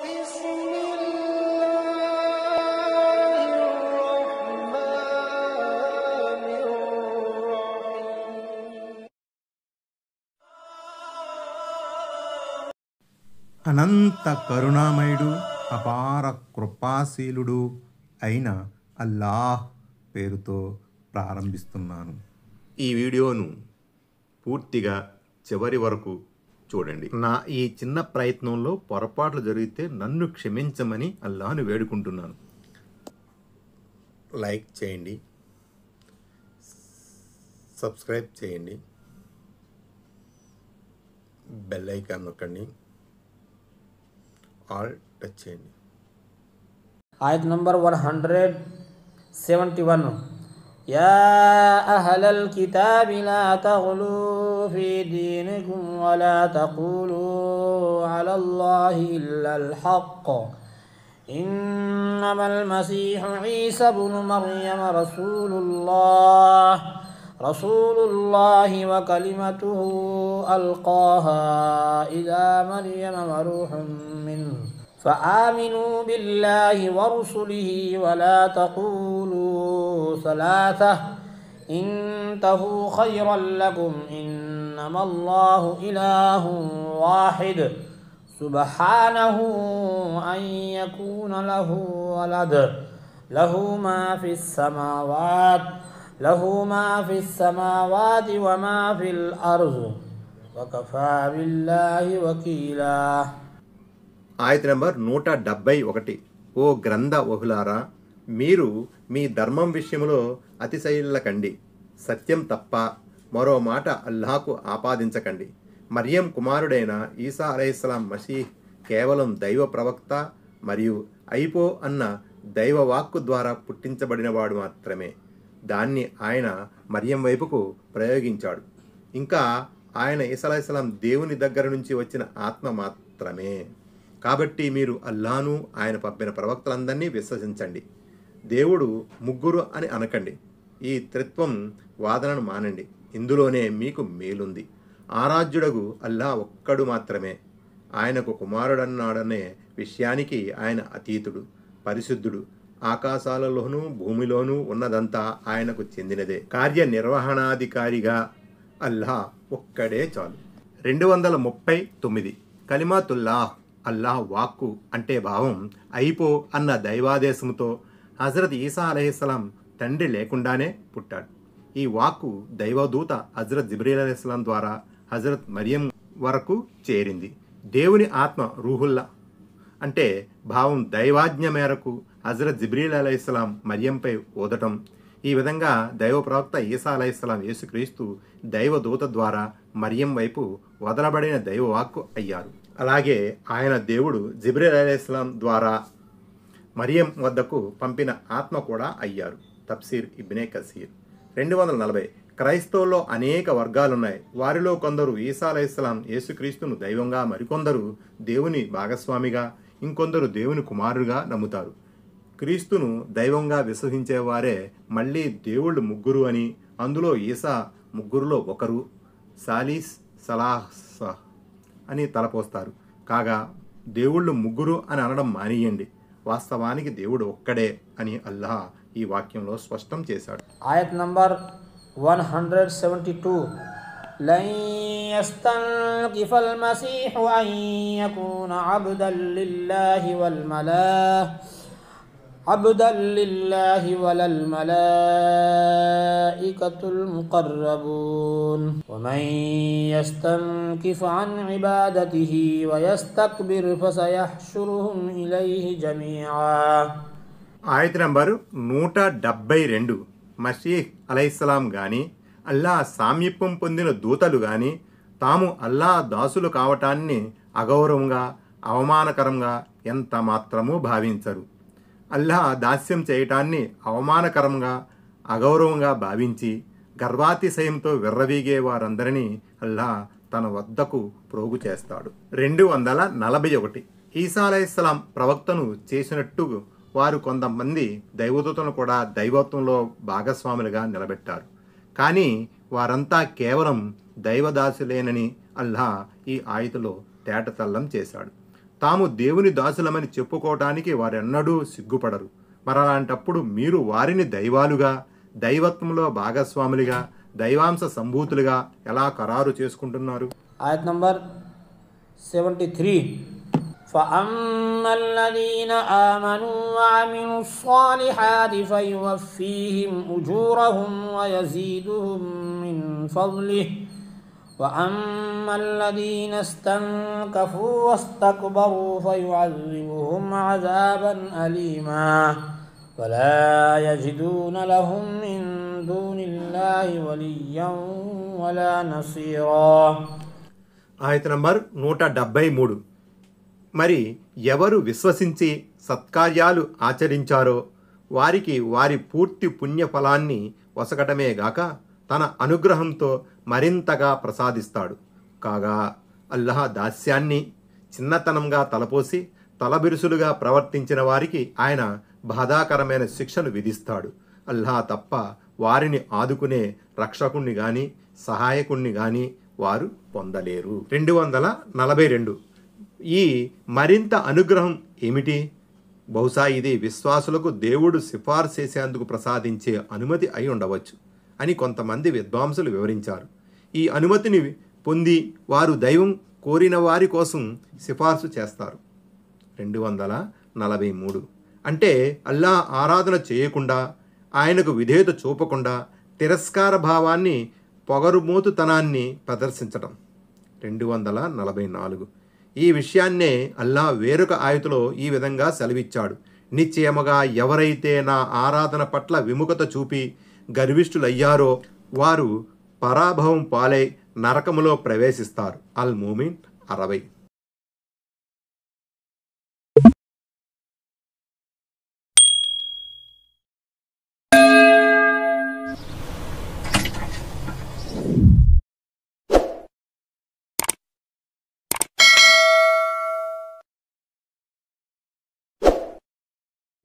بسم الله الرحمن الرحيم. అనంత కరుణామయుడు అపార కృపాశీలుడు అయిన అల్లాహ్ పేరుతో ప్రారంభిస్తున్నాను. ఈ వీడియోను పూర్తిగా చివరి వరకు చూడండి. నా ఈ చిన్న ప్రయత్నంలో పొరపాట్లు జరిగితే నన్ను క్షమించమని అల్లాహ్ను వేడుకుంటున్నాను. లైక్ చేయండి, సబ్స్క్రైబ్ చేయండి, బెల్ ఐకాన్ నొక్కండి, ఆల్ టచ్ చేయండి. आयत नंबर 171 या अहलल किताब ला तग़लू फी दीनिकुम वला तक़ूलू अलल्लाहि इल्लल हक़्क़ इन्नमल मसीहु ईसा इब्नु मर्यम रसूलुल्लाहि व कलिमतुहु अल्क़ाहा इला मर्यम व रूहुम मिन्हु فآمنوا بالله ورسله ولا تقولوا ثلاثة انتهوا خيرا لكم إنما الله إله واحد سبحانه أن يكون له ولد له ما في السماوات وما في الأرض وكفى بالله وكيلا. ఆయత నంబర్ 171. ఓ గ్రంథ వహులారా, మీరు మీ ధర్మం విషయంలో అతిశయిల్లకండి. సత్యం తప్ప మరో మాట అల్లాహకు ఆపాదించకండి. మరియం కుమారుడైన ఈసా అలైహిస్సలాం మసీహ్ కేవలం దైవ ప్రవక్త మరియు అయిపో అన్న దైవ వాక్కు ద్వారా పుట్టించబడినవాడు మాత్రమే. దాన్ని ఆయన మరియం వైపుకు ప్రయోగించాడు. ఇంకా ఆయన ఈసా అలైహిస్సలాం దేవుని దగ్గర నుంచి వచ్చిన ఆత్మ మాత్రమే. కాబట్టి మీరు అల్లాను ఆయన పంపిన ప్రవక్తలందరినీ విశ్వసించండి. దేవుడు ముగ్గురు అని అనకండి. ఈ త్రిత్వం వాదనను మానండి. ఇందులోనే మీకు మేలుంది. ఆరాధ్యుడగు అల్లా ఒక్కడు మాత్రమే. ఆయనకు కుమారుడన్నాడనే విషయానికి ఆయన అతీతుడు, పరిశుద్ధుడు. ఆకాశాలలోనూ భూమిలోనూ ఉన్నదంతా ఆయనకు చెందినదే. కార్యనిర్వహణాధికారిగా అల్లా ఒక్కడే చాలు. 239 కలిమాతుల్లాహ్ అల్లాహ్ వాక్కు అంటే భావం అయిపో అన్న దైవాదేశంతో హజరత్ ఈసా అలైహిస్సలాం తండ్రి లేకుండానే పుట్టాడు. ఈ వాక్కు దైవదూత హజరత్ జిబ్రీల్ అలైహిస్సలాం ద్వారా హజరత్ మరియం వరకు చేరింది. దేవుని ఆత్మ రూహుల్లా అంటే భావం దైవాజ్ఞ మేరకు హజరత్ జిబ్రీల్ అలైహిస్సలాం మరియంపై ఊదటం. ఈ విధంగా దైవ ప్రవక్త ఈసా అలైహిస్సలాం యేసుక్రీస్తు దైవదూత ద్వారా మరియం వైపు వదలబడిన దైవవాక్కు అయ్యారు. అలాగే ఆయన దేవుడు జిబ్రీల్ అలైహిస్సలాం ద్వారా మరియం వద్దకు పంపిన ఆత్మ కూడా అయ్యారు. తఫ్సీర్ ఇబ్నే కసీర్. 240 క్రైస్తవుల్లో అనేక వర్గాలున్నాయి. వారిలో కొందరు ఈసా అలైహిస్సలాం యేసుక్రీస్తును దైవంగా, మరికొందరు దేవుని భాగస్వామిగా, ఇంకొందరు దేవుని కుమారుడుగా నమ్ముతారు. క్రీస్తును దైవంగా విశ్వసించేవారే మళ్ళీ దేవుళ్ళు ముగ్గురు అని, అందులో ఈసా ముగ్గురులో ఒకరు, సాలీస్ సలాహ్ అని తలపోస్తారు. కాగా దేవుళ్ళు ముగ్గురు అని అనడం మానేయండి. వాస్తవానికి దేవుడు ఒక్కడే అని అల్లాహ్ ఈ వాక్యంలో స్పష్టం చేశాడు. ఆయత్ నంబర్ 172 లన్ యస్తన్కిఫల్ మసీహు అన్ యకూన అబ్దన్ లిల్లాహి వలల్ మలాయికతుల్ ముకర్రబూన్ వమన్ యస్తన్కిఫ్ అన్ ఇబాదతిహి వయస్తక్బిర్ ఫసయహ్షురుహుం ఇలైహి జమీఆ. ఆయత్ నంబర్ 172 మసీహ్ అలైహిస్సలాం గాని, అల్లాహ్ సామీప్యం పొందిన దూతలు గాని తాము అల్లాహ్ దాసులు కావటాన్ని అగౌరవంగా, అవమానకరంగా ఎంత మాత్రమూ భావించరు. అల్లాహ్ దాస్యం చేయటాన్ని అవమానకరంగా, అగౌరవంగా భావించి గర్వాతిశయంతో విర్రవీగే వారందరినీ అల్లాహ్ తన వద్దకు ప్రోగు చేస్తాడు. 241 ఈసా అలైహిస్సలాం ప్రవక్తను చేసినట్టు వారు కొంతమంది దైవదూతలను కూడా దైవత్వంలో భాగస్వాములుగా నిలబెట్టారు. కానీ వారంతా కేవలం దైవదాసులేనని అల్లాహ్ ఈ ఆయతులో తేటతల్లం చేశాడు. తాము దేవుని దాసులమని చెప్పుకోవటానికి వారెన్నడూ సిగ్గుపడరు. మరలాంటప్పుడు మీరు వారిని దైవాలుగా, దైవత్వంలో భాగస్వాములుగా, దైవాంశ సంభూతులుగా ఎలా ఖరారు చేసుకుంటున్నారు? ayat number 73. فأما الذين آمنوا وعملوا الصالحات فيوفيهم أجورهم ويزيدهم من فضله وأما الذين استنكفوا واستكبروا فيعذبهم عذابا أليما ولا يجدون لهم من دون الله وليا ولا نصيرا. ఆయత నంబర్ 173. మరి ఎవరు విశ్వసించి సత్కార్యాలు ఆచరించారో వారికి వారి పూర్తి పుణ్యఫలాన్ని వసగటమే గాక తన అనుగ్రహంతో మరింతగా ప్రసాదిస్తాడు. కాగా అల్లాహ్ దాస్యాన్ని చిన్నతనంగా తలపోసి తలబిరుసులుగా ప్రవర్తించిన వారికి ఆయన బాధాకరమైన శిక్షను విధిస్తాడు. అల్లాహ్ తప్ప వారిని ఆదుకునే రక్షకుణ్ణి గాని సహాయకుణ్ణి గాని వారు పొందలేరు. 242. ఈ మరింత అనుగ్రహం ఏమిటి? బహుశా ఇది విశ్వాసులకు దేవుడు సిఫార్సు చేసేందుకు ప్రసాదించే అనుమతి అయి ఉండవచ్చు అని కొంతమంది విద్వాంసులు వివరించారు. ఈ అనుమతిని పొంది వారు దైవం కోరిన వారి కోసం సిఫార్సు చేస్తారు. 243. అంటే అల్లాహ్ ఆరాధన చేయకుండా, ఆయనకు విధేయత చూపకుండా తిరస్కార భావాన్ని, పొగరుమోతుతనాన్ని ప్రదర్శించటం. 244. ఈ విషయాన్నే అల్లాహ్ వేరొక ఆయతులో ఈ విధంగా సెలవిచ్చాడు: నిశ్చయముగా ఎవరైతే నా ఆరాధన పట్ల విముఖత చూపి గర్విష్ఠులయ్యారో వారు పరాభవం పాలై నరకములో ప్రవేశిస్తారు. అల్ మూమిన్ 60.